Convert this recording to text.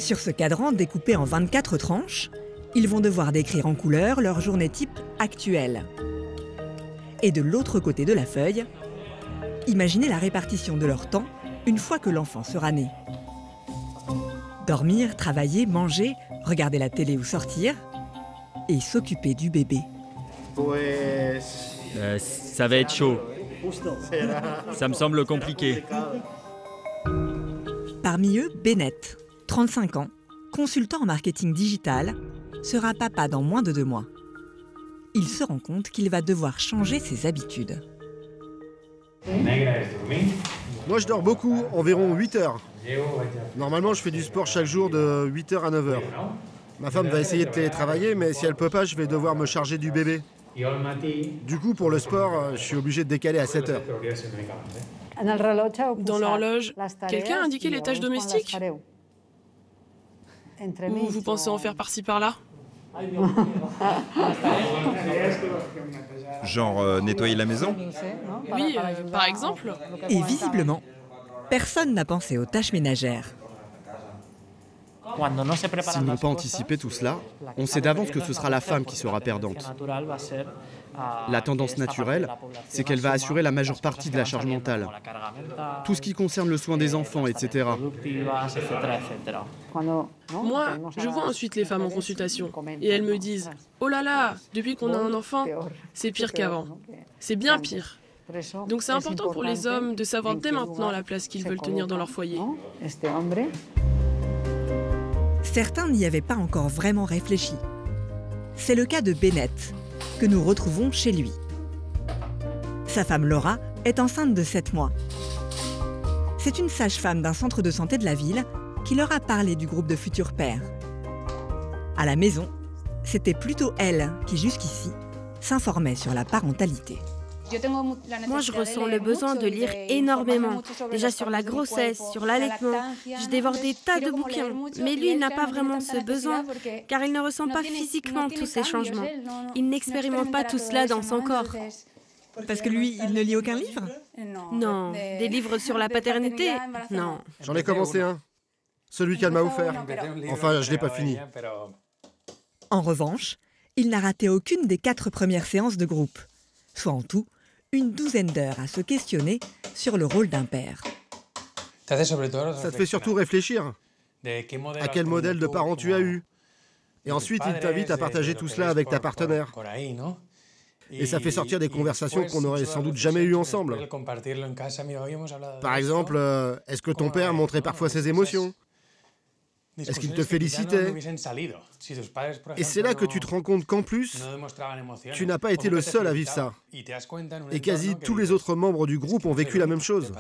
Sur ce cadran découpé en 24 tranches, ils vont devoir décrire en couleur leur journée type actuelle. Et de l'autre côté de la feuille, imaginez la répartition de leur temps une fois que l'enfant sera né. Dormir, travailler, manger, regarder la télé ou sortir, et s'occuper du bébé. Ça va être chaud. Ça me semble compliqué. Parmi eux, Bennett, 35 ans, consultant en marketing digital, sera papa dans moins de 2 mois. Il se rend compte qu'il va devoir changer ses habitudes. Moi, je dors beaucoup, environ 8 heures. Normalement, je fais du sport chaque jour de 8 heures à 9 heures. Ma femme va essayer de télétravailler, mais si elle peut pas, je vais devoir me charger du bébé. Du coup, pour le sport, je suis obligé de décaler à 7 heures. Dans l'horloge, quelqu'un a indiqué les tâches domestiques? Ou vous pensez en faire par-ci par-là? Genre nettoyer la maison? Oui, par exemple. Et visiblement, personne n'a pensé aux tâches ménagères. S'ils n'ont pas anticipé tout cela, on sait d'avance que ce sera la femme qui sera perdante. La tendance naturelle, c'est qu'elle va assurer la majeure partie de la charge mentale. Tout ce qui concerne le soin des enfants, etc. Moi, je vois ensuite les femmes en consultation et elles me disent « Oh là là, depuis qu'on a un enfant, c'est pire qu'avant. C'est bien pire. » Donc c'est important pour les hommes de savoir dès maintenant la place qu'ils veulent tenir dans leur foyer. Certains n'y avaient pas encore vraiment réfléchi. C'est le cas de Bennett, que nous retrouvons chez lui. Sa femme Laura est enceinte de 7 mois. C'est une sage-femme d'un centre de santé de la ville qui leur a parlé du groupe de futurs pères. À la maison, c'était plutôt elle qui, jusqu'ici, s'informait sur la parentalité. Moi, je ressens le besoin de lire énormément. Déjà sur la grossesse, sur l'allaitement. Je dévore des tas de bouquins. Mais lui, il n'a pas vraiment ce besoin, car il ne ressent pas physiquement tous ces changements. Il n'expérimente pas tout cela dans son corps. Parce que lui, il ne lit aucun livre? Non, des livres sur la paternité? Non. J'en ai commencé un. Celui qu'elle m'a offert. Enfin, je l'ai pas fini. En revanche, il n'a raté aucune des 4 premières séances de groupe, soit en tout une douzaine d'heures à se questionner sur le rôle d'un père. Ça te fait surtout réfléchir. À quel modèle de parent tu as eu? Et ensuite, il t'invite à partager tout cela avec ta partenaire. Et ça fait sortir des conversations qu'on n'aurait sans doute jamais eues ensemble. Par exemple, est-ce que ton père montrait parfois ses émotions? Est-ce qu'il te félicitait? Et c'est là que tu te rends compte qu'en plus, tu n'as pas été le seul à vivre ça. Et quasi tous les autres membres du groupe ont vécu la même chose.